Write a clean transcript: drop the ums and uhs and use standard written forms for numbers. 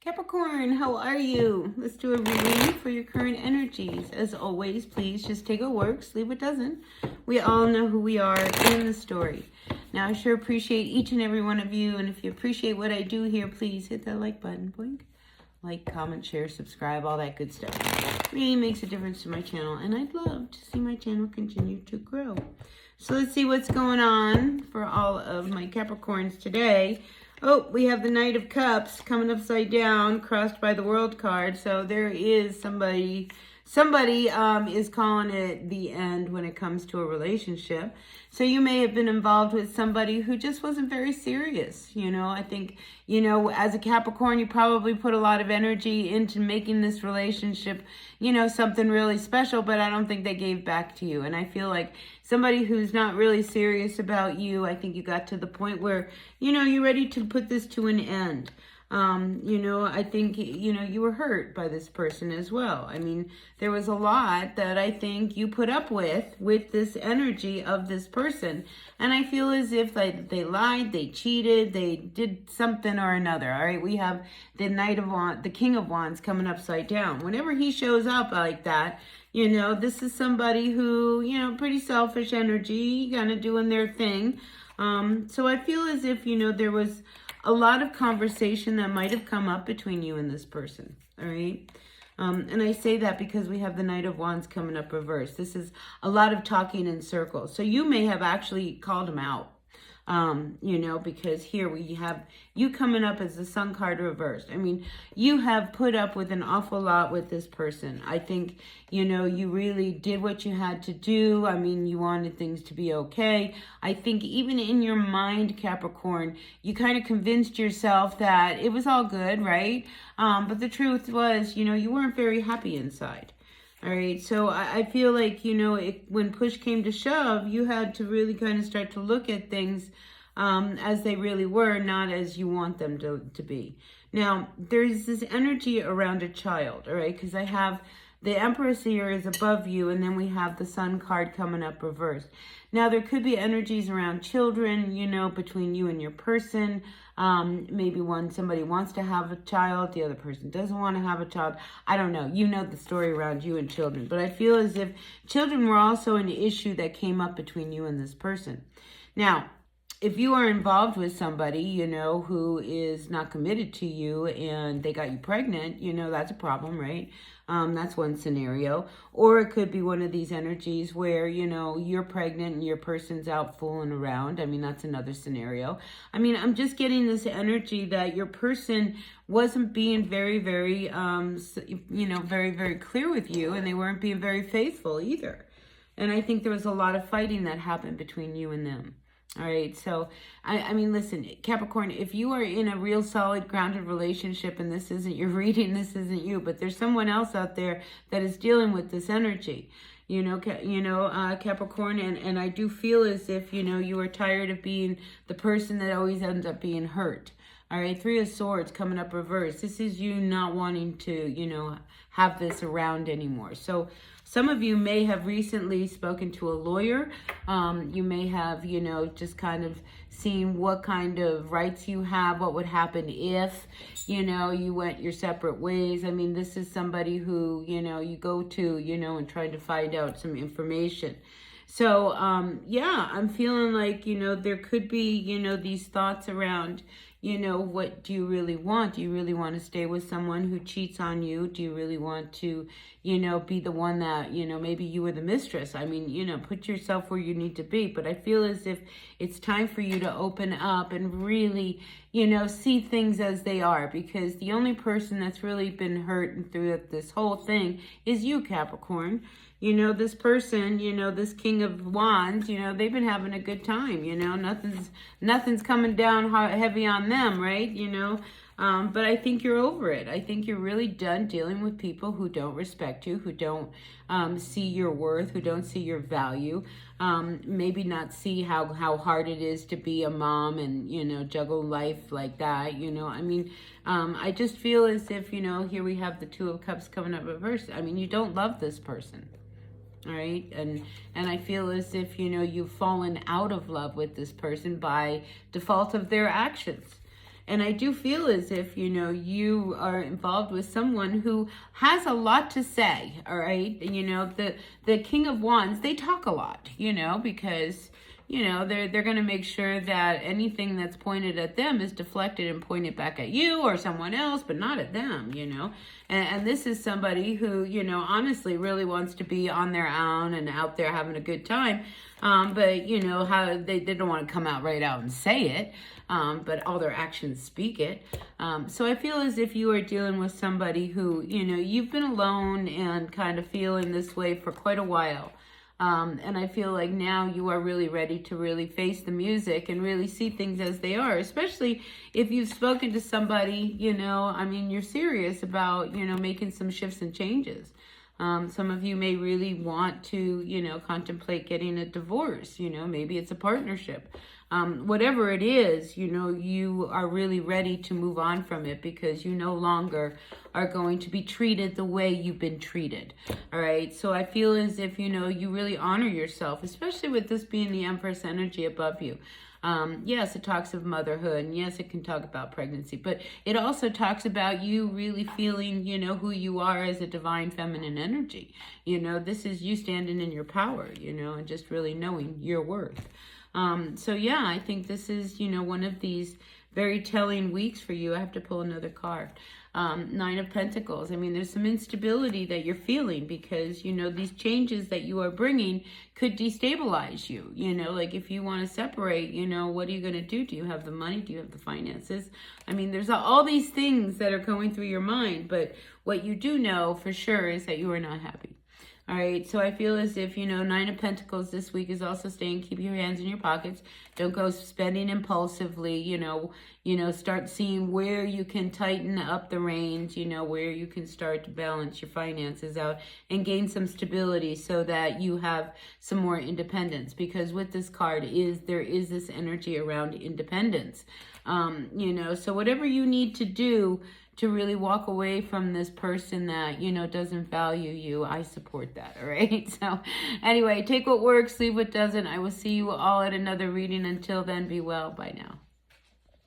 Capricorn, how are you? Let's do a reading for your current energies. As always, please just take what works, leave what doesn't. We all know who we are in the story. Now, I sure appreciate each and every one of you. And if you appreciate what I do here, please hit that like button. Blink. Like, comment, share, subscribe, all that good stuff. It really makes a difference to my channel. And I'd love to see my channel continue to grow. So let's see what's going on for all of my Capricorns today. Oh, we have the Knight of Cups coming upside down, crossed by the World card. So there is somebody is calling it the end when it comes to a relationship. So you may have been involved with somebody who just wasn't very serious. I think, as a Capricorn, you probably put a lot of energy into making this relationship, something really special, but I don't think they gave back to you. And I feel like somebody who's not really serious about you, I think you got to the point where, you're ready to put this to an end. I think, you were hurt by this person as well. I mean, there was a lot that I think you put up with this energy of this person. And I feel as if they lied, they cheated, they did something or another. All right. We have the King of Wands coming upside down. Whenever he shows up like that, this is somebody who, pretty selfish energy, kind of doing their thing. So I feel as if, there was a lot of conversation that might have come up between you and this person, all right? And I say that because we have the Knight of Wands coming up reversed. This is a lot of talking in circles. So you may have actually called him out, because here we have you coming up as the Sun card reversed. I mean, you have put up with an awful lot with this person. I think, you really did what you had to do. I mean, you wanted things to be okay. I think even in your mind, Capricorn, you kind of convinced yourself that it was all good, right? But the truth was, you weren't very happy inside. All right, so I feel like, when push came to shove, you had to really kind of start to look at things as they really were, not as you want them to be. Now, there's this energy around a child, all right, because I have the Empress here is above you, and then we have the Sun card coming up reversed. Now, there could be energies around children, between you and your person. Maybe somebody wants to have a child, the other person doesn't want to have a child. I don't know. You know the story around you and children. But I feel as if children were also an issue that came up between you and this person. Now, if you are involved with somebody, who is not committed to you and they got you pregnant, that's a problem, right? That's one scenario. Or it could be one of these energies where, you're pregnant and your person's out fooling around. I mean, that's another scenario. I mean, I'm just getting this energy that your person wasn't being very, very, very, very clear with you, and they weren't being very faithful either. And I think there was a lot of fighting that happened between you and them. All right, so, I mean, listen, Capricorn, if you are in a real solid, grounded relationship, and this isn't your reading, this isn't you, but there's someone else out there that is dealing with this energy, Capricorn, and I do feel as if, you are tired of being the person that always ends up being hurt. All right, Three of Swords coming up reverse. This is you not wanting to, have this around anymore. So some of you may have recently spoken to a lawyer. You may have, just kind of seen what kind of rights you have, what would happen if, you went your separate ways. I mean, this is somebody who, you go to, and try to find out some information. So, yeah, I'm feeling like, there could be, these thoughts around, what do you really want? Do you really want to stay with someone who cheats on you? Do you really want to, be the one that, maybe you were the mistress? I mean, put yourself where you need to be. But I feel as if it's time for you to open up and really, see things as they are. Because the only person that's really been hurt through this whole thing is you, Capricorn. This person, this King of Wands, they've been having a good time, nothing's coming down heavy on them, right? But I think you're over it. I think you're really done dealing with people who don't respect you, who don't see your worth, who don't see your value, maybe not see how hard it is to be a mom and, juggle life like that, I mean, I just feel as if, here we have the Two of Cups coming up reversed. I mean, you don't love this person. All right. And I feel as if, you've fallen out of love with this person by default of their actions. And I do feel as if, you are involved with someone who has a lot to say, all right? The King of Wands, they talk a lot, because, they're going to make sure that anything that's pointed at them is deflected and pointed back at you or someone else, but not at them, And this is somebody who, honestly really wants to be on their own and out there having a good time. But how they don't want to come out right out and say it, but all their actions speak it. So I feel as if you are dealing with somebody who, you've been alone and kind of feeling this way for quite a while. And I feel like now you are really ready to really face the music and really see things as they are, especially if you've spoken to somebody, you're serious about, making some shifts and changes. Some of you may really want to, contemplate getting a divorce, maybe it's a partnership. Whatever it is, you are really ready to move on from it because you no longer are going to be treated the way you've been treated. All right. So I feel as if, you really honor yourself, especially with this being the Empress energy above you. Yes, it talks of motherhood, and yes, it can talk about pregnancy, but it also talks about you really feeling, who you are as a divine feminine energy. This is you standing in your power, and just really knowing your worth. So yeah, I think this is, one of these very telling weeks for you. I have to pull another card. 9 of Pentacles. There's some instability that you're feeling because, these changes that you are bringing could destabilize you. Like if you want to separate, what are you going to do? Do you have the money? Do you have the finances? There's all these things that are going through your mind, but what you do know for sure is that you are not happy. All right, so I feel as if, 9 of Pentacles this week is also staying, keep your hands in your pockets. Don't go spending impulsively, start seeing where you can tighten up the reins, where you can start to balance your finances out and gain some stability so that you have some more independence. Because with this card there is this energy around independence. So whatever you need to do to really walk away from this person that, doesn't value you, I support that, all right? So anyway, take what works, leave what doesn't. I will see you all at another reading. Until then, be well. Bye now.